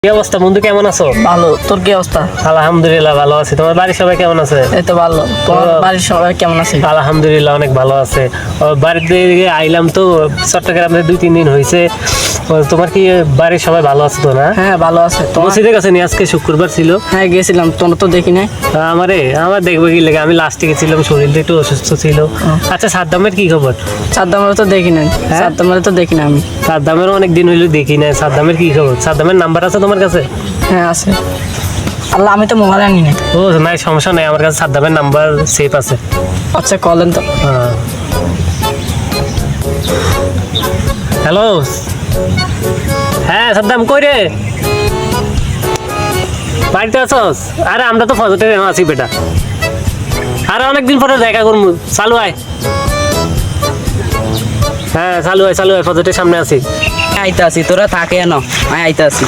কি অবস্থা বন্ধু, কেমন আছো? ভালো। তোর কি অবস্থা? আলহামদুলিল্লাহ ভালো আছি। তোমার বাড়ির সবাই কেমন আছে? এই তো ভালো। তোমার বাড়ির সবাই কেমন আছে? আলহামদুলিল্লাহ অনেক ভালো আছে। বাড়িতে আইলাম তো, চট্টগ্রামে 2-3 দিন হয়েছে। তোমার কি বাড়ির সবাই ভালো আছে তো? না, হ্যাঁ ভালো আছে। তোমার? মসজিদের কাছে নিয়ে আজকে শুক্রবার ছিল। হ্যাঁ গেছিলাম, তোমার তো দেখি নাই। আমার দেখবো কি লেগে, আমি লাস্টে গেছিলাম, শরীরটা একটু অসুস্থ ছিল। আচ্ছা, সাদ্দামের কি খবর? সাদ্দামের তো দেখি নাই। হ্যাঁ? সাদ্দামের তো দেখি না আমি। সাদ্দামের অনেক দিন হইলো দেখি না। সাদ্দামের কি খবর? সাদ্দামের নাম্বার আছে তোমার কাছে? হ্যাঁ আছে। আল্লাহ, আমি তো মোবাইল আনি নাই। ও নাই, সমস্যা নাই, আমার কাছে সাদ্দামের নাম্বার সেভ আছে। আচ্ছা কলেন তো। হ্যালো, হ্যাঁ সাদ্দাম, কই রে? বাড়িতে আছোস? আরে আমরা তো ফজরতে আছি বেটা। আরে অনেকদিন পরে দেখা করবো, চালু আয়। হ্যাঁ চালু আয়, ফজরটের সামনে আছি। আইতে আছি, তোরা থাকে না, আমি আইতে আছি।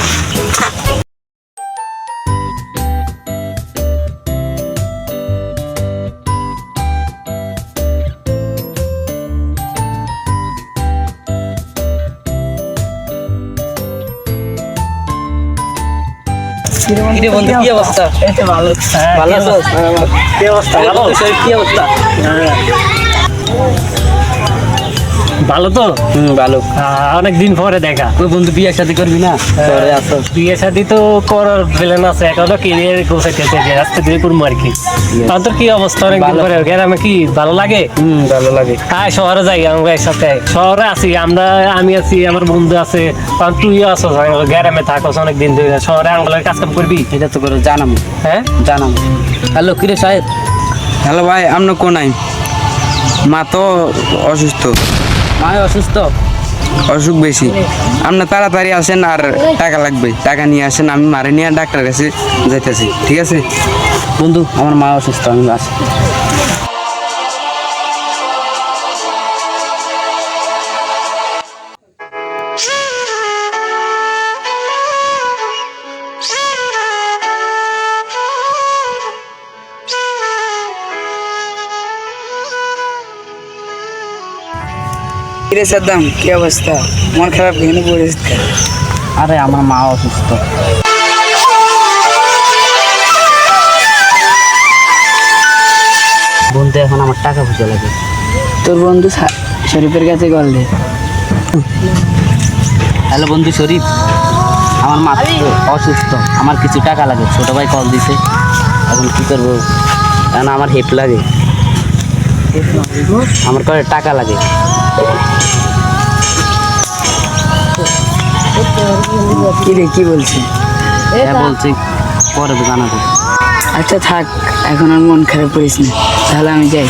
বন্ধু কি অবস্থা? এই তো ভালো। ভালো আছো? কি অবস্থা? ভালো? কি অবস্থা? ভালো তো? ভালো। অনেকদিন পরে দেখা। তুই বন্ধু বিয়ে শাদী করবি না? শহরে আছো। বিয়ে শাদী তো করার প্ল্যান আছে, এখনো ক্যারিয়ার গোছাইতেছে যে আস্তে ধীরে করবো আর কি। তার তোর কি অবস্থা? অনেকদিন পরে গ্রামে কি ভালো লাগে? ভালো লাগে। হ্যাঁ শহরে যাই আমরা একসাথে। শহরে আছি আমরা, আমি আছি, আমার বন্ধু আছে, কারণ তুইও আছো, গ্রামে থাকস অনেকদিন ধরে। শহরে আঙ্গলের কাজ কাম করবি? এটা তো করে জানাবো। হ্যাঁ জানাবো। হ্যালো কিরে সাহেব? হ্যালো ভাই, আপনার কোনাই মা তো অসুস্থ, মায় অসুস্থ? অসুখ বেশি। আপনার তাড়াতাড়ি আসেন, আর টাকা লাগবে, টাকা নিয়ে আসেন, আমি মারে নিয়ে ডাক্তার কাছে যাইতেছি, ঠিক আছে? বন্ধু আমার মা অসুস্থ, আমি আসি। কিরে সাদ্দাম, কি অবস্থা? মন খারাপ কেন পরিস্থিতি? আরে আমার মা অসুস্থ। বন্ধু এখন আমার টাকা পয়সা লাগে। তোর বন্ধু শরীফের কাছে কল দে। হ্যালো বন্ধু শরীফ, আমার মা তো অসুস্থ, আমার কিছু টাকা লাগে। ছোট ভাই কল দিছে, এখন কি করবো? এখন আমার হেল্প লাগে, আমার করে টাকা লাগে। কি রে, কি বলছি? হ্যাঁ বলছি, পরে তো জানাবো। আচ্ছা থাক, এখন আর মন খারাপ করিস না, তাহলে আমি যাই।